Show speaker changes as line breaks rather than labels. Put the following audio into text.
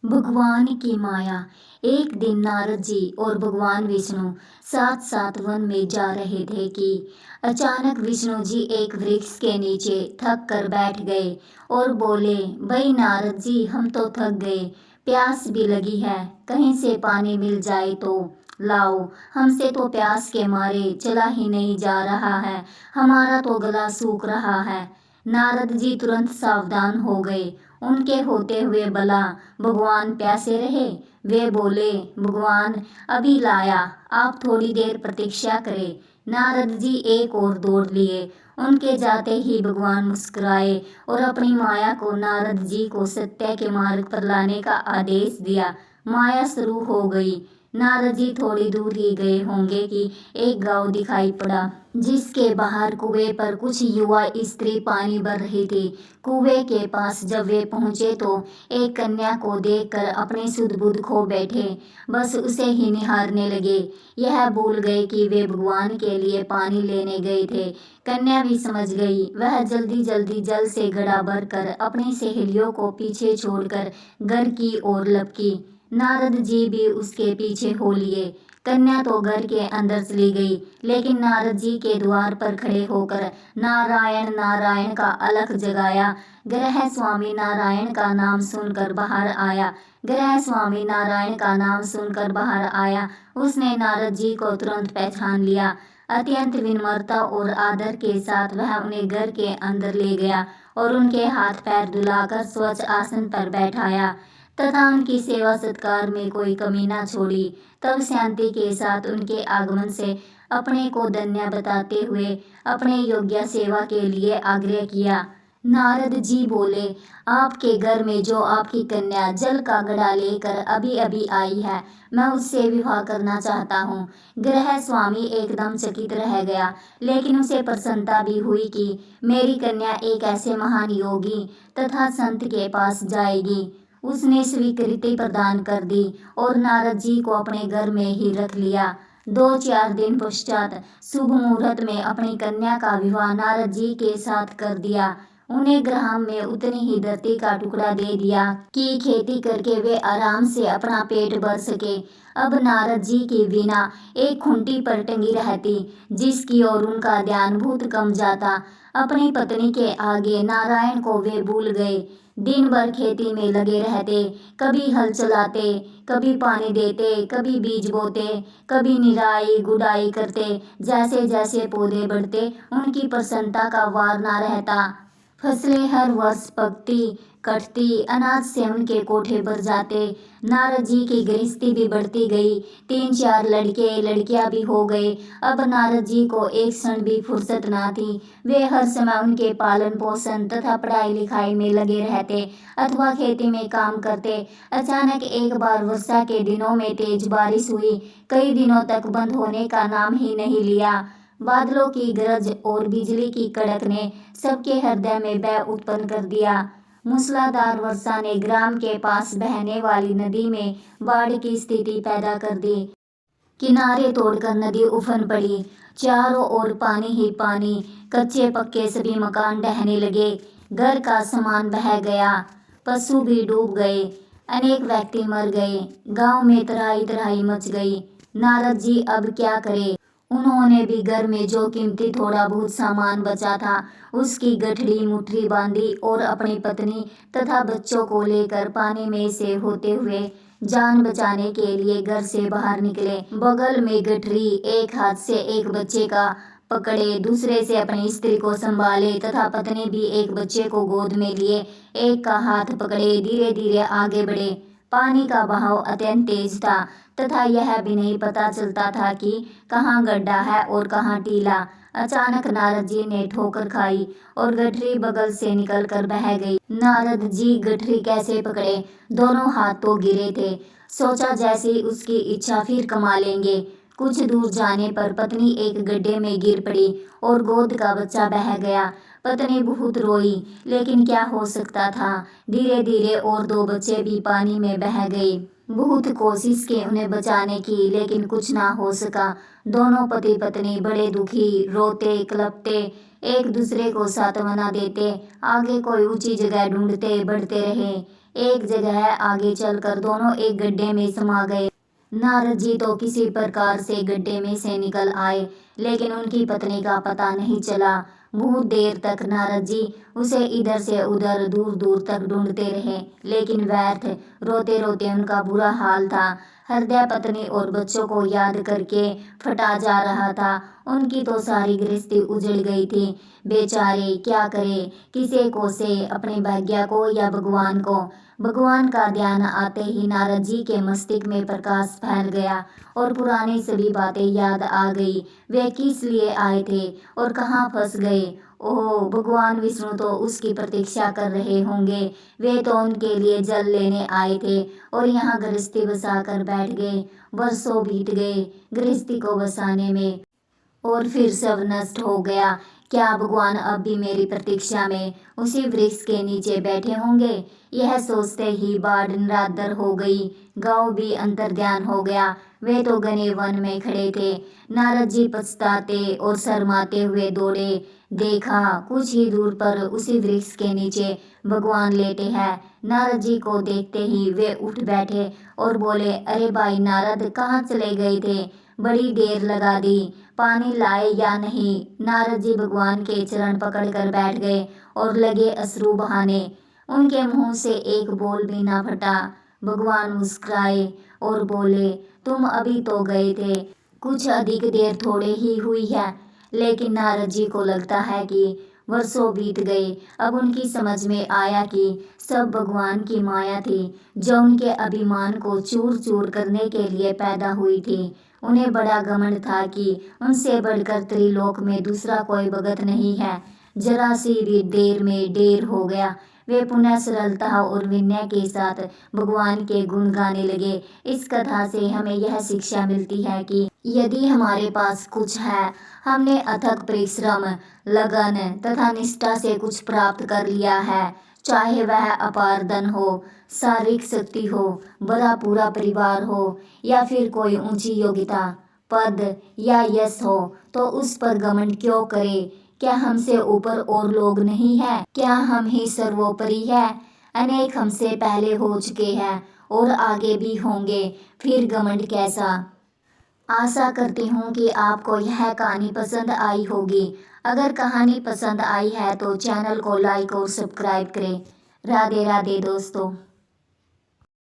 भगवान की माया। एक दिन नारद जी और भगवान विष्णु साथ साथ वन में जा रहे थे कि अचानक विष्णु जी एक वृक्ष के नीचे थक कर बैठ गए और बोले, भाई नारद जी, हम तो थक गए, प्यास भी लगी है, कहीं से पानी मिल जाए तो लाओ, हमसे तो प्यास के मारे चला ही नहीं जा रहा है, हमारा तो गला सूख रहा है। नारद जी तुरंत सावधान हो गए। उनके होते हुए भला भगवान प्यासे रहे। वे बोले, भगवान अभी लाया, आप थोड़ी देर प्रतीक्षा करें। नारद जी एक और दौड़ लिए। उनके जाते ही भगवान मुस्कुराए और अपनी माया को नारद जी को सत्य के मार्ग पर लाने का आदेश दिया। माया शुरू हो गई। नारद जी थोड़ी दूर ही गए होंगे कि एक गांव दिखाई पड़ा, जिसके बाहर कुएं पर कुछ युवा स्त्री पानी भर रही थी। कुएं के पास जब वे पहुंचे तो एक कन्या को देखकर अपनी सुध बुध खो बैठे, बस उसे ही निहारने लगे। यह भूल गए कि वे भगवान के लिए पानी लेने गए थे। कन्या भी समझ गई। वह जल्दी जल्दी जल से घड़ा भरकर अपनी सहेलियों को पीछे छोड़कर घर की ओर लपकी। नारद जी भी उसके पीछे हो लिए। कन्या तो घर के अंदर चली गई, लेकिन नारद जी के द्वार पर खड़े होकर नारायण नारायण का अलख जगाया। ग्रह स्वामी नारायण का नाम सुनकर बाहर आया। ग्रह स्वामी नारायण का नाम सुनकर बाहर आया। उसने नारद जी को तुरंत पहचान लिया। अत्यंत विनम्रता और आदर के साथ वह उन्हें घर के अंदर ले गया और उनके हाथ पैर धुलाकर स्वच्छ आसन पर बैठाया तथा उनकी सेवा सत्कार में कोई कमी न छोड़ी। तब शांति के साथ उनके आगमन से अपने को धन्य बताते हुए अपने योग्य सेवा के लिए आग्रह किया। नारद जी बोले, आपके घर में जो आपकी कन्या जल का घड़ा लेकर अभी अभी आई है, मैं उससे विवाह करना चाहता हूँ। ग्रह स्वामी एकदम चकित रह गया, लेकिन उसे प्रसन्नता भी हुई कि मेरी कन्या एक ऐसे महान योगी तथा संत के पास जाएगी। उसने स्वीकृति प्रदान कर दी और नारद जी को अपने घर में ही रख लिया। 2-4 दिन पश्चात शुभ मुहूर्त में अपनी कन्या का विवाह नारद जी के साथ कर दिया। उन्हें ग्राम में उतनी ही धरती का टुकड़ा दे दिया कि खेती करके वे आराम से अपना पेट भर सके। अब नारद जी की वीणा एक खूंटी पर टंगी रहती, जिसकी ओर उनका ध्यान बहुत कम जाता। अपनी पत्नी के आगे नारायण को वे भूल गए। दिन भर खेती में लगे रहते, कभी हल चलाते, कभी पानी देते, कभी बीज बोते, कभी निराई गुड़ाई करते। जैसे जैसे पौधे बढ़ते, उनकी प्रसन्नता का वार न रहता। फसलें हर वर्ष पकती कटती, अनाज से उनके कोठे भर जाते। नारद जी की गृहस्थी भी बढ़ती गई। 3-4 लड़के लड़कियां भी हो गए। अब नारद जी को एक क्षण भी फुर्सत ना थी। वे हर समय उनके पालन पोषण तथा पढ़ाई लिखाई में लगे रहते अथवा खेती में काम करते। अचानक एक बार वर्षा के दिनों में तेज बारिश हुई। कई दिनों तक बंद होने का नाम ही नहीं लिया। बादलों की गरज और बिजली की कड़क ने सबके हृदय में भय उत्पन्न कर दिया। मूसलाधार वर्षा ने ग्राम के पास बहने वाली नदी में बाढ़ की स्थिति पैदा कर दी। किनारे तोड़कर नदी उफन पड़ी। चारों ओर पानी ही पानी। कच्चे पक्के सभी मकान ढहने लगे। घर का सामान बह गया। पशु भी डूब गए। अनेक व्यक्ति मर गए। गांव में तराई तराई मच गई। नारद जी अब क्या करें? उन्होंने भी घर में जो कीमती थोड़ा बहुत सामान बचा था, उसकी गठड़ी मुट्ठी बांधी और अपनी पत्नी तथा बच्चों को लेकर पानी में से होते हुए जान बचाने के लिए घर से बाहर निकले। बगल में गठरी, एक हाथ से एक बच्चे का पकड़े, दूसरे से अपनी स्त्री को संभाले तथा पत्नी भी एक बच्चे को गोद में लिए एक का हाथ पकड़े धीरे धीरे आगे बढ़े। पानी का बहाव अत्यंत तेज था तथा यह भी नहीं पता चलता था कि कहाँ गड्ढा है और कहाँ टीला। अचानक नारद जी ने ठोकर खाई और गठरी बगल से निकलकर बह गई। नारद जी गठरी कैसे पकड़े? दोनों हाथ तो गिरे थे। सोचा जैसी उसकी इच्छा फिर कमा लेंगे। कुछ दूर जाने पर पत्नी एक गड्ढे में गिर पड़ी और गोद का बच्चा बह गया। पत्नी बहुत रोई, लेकिन क्या हो सकता था। धीरे धीरे और 2 बच्चे भी पानी में बह गए। बहुत कोशिश की उन्हें बचाने की, लेकिन कुछ ना हो सका। दोनों पति पत्नी बड़े दुखी, रोते कलपते एक दूसरे को सांत्वना देते आगे कोई ऊंची जगह ढूंढते बढ़ते रहे। एक जगह आगे चलकर दोनों एक गड्ढे में समा गए। नारद जी तो किसी प्रकार से गड्ढे में से निकल आए, लेकिन उनकी पत्नी का पता नहीं चला। बहुत देर तक नारद जी उसे इधर से उधर दूर दूर तक ढूंढते रहे, लेकिन व्यर्थ। रोते रोते उनका बुरा हाल था। हृदय पत्नी और बच्चों को याद करके फटा जा रहा था। उनकी तो सारी गृहस्थी उजड़ गई थी। बेचारे क्या करे, किसे को से, अपने भाग्य को या भगवान को। भगवान का ध्यान आते ही नारद जी के मस्तिष्क में प्रकाश फैल गया और पुरानी सभी बातें याद आ गई। वे किस लिए आए थे और कहाँ फंस गए। ओह, भगवान विष्णु तो उसकी प्रतीक्षा कर रहे होंगे। वे तो उनके लिए जल लेने आए थे और यहाँ गृहस्थी बसा कर बैठ गए। वर्षों बीत गए गृहस्थी को बसाने में और फिर सब नष्ट हो गया। क्या भगवान अब भी मेरी प्रतीक्षा में उसी वृक्ष के नीचे बैठे होंगे। यह सोचते ही बाढ़ निरादर हो गई। गांव भी अंतर्ध्यान हो गया। वे तो घने वन में खड़े थे। नारद जी पछताते और शर्माते हुए दौड़े। देखा कुछ ही दूर पर उसी वृक्ष के नीचे भगवान लेटे हैं। नारद जी को देखते ही वे उठ बैठे और बोले, अरे भाई नारद, कहाँ चले गए थे। बड़ी देर लगा दी, पानी लाए या नहीं। नारद जी भगवान के चरण पकड़कर बैठ गए और लगे अश्रु बहाने। उनके मुंह से एक बोल भी ना फटा। भगवान मुस्कुराए और बोले, तुम अभी तो गए थे, कुछ अधिक देर थोड़े ही हुई है। लेकिन नारद जी को लगता है कि वर्षों बीत गए। अब उनकी समझ में आया कि सब भगवान की माया थी, जो उनके अभिमान को चूर चूर करने के लिए पैदा हुई थी। उन्हें बड़ा घमंड था कि उनसे बढ़कर त्रिलोक में दूसरा कोई भगत नहीं है। जरा सी भी देर में देर हो गया। वे पुनः सरलता और विनय के साथ भगवान के गुण गाने लगे। इस कथा से हमें यह शिक्षा मिलती है कि यदि हमारे पास कुछ है, हमने अथक परिश्रम, लगन तथा निष्ठा से कुछ प्राप्त कर लिया है, चाहे वह अपार धन हो, शारीरिक शक्ति हो, बड़ा पूरा परिवार हो या फिर कोई ऊंची योग्यता, पद या यश हो, तो उस पर घमंड क्यों करे। क्या हमसे ऊपर और लोग नहीं है? क्या हम ही सर्वोपरि है? अनेक हमसे पहले हो चुके हैं और आगे भी होंगे, फिर घमंड कैसा। आशा करती हूँ कि आपको यह कहानी पसंद आई होगी। अगर कहानी पसंद आई है तो चैनल को लाइक और सब्सक्राइब करें। राधे राधे दोस्तों।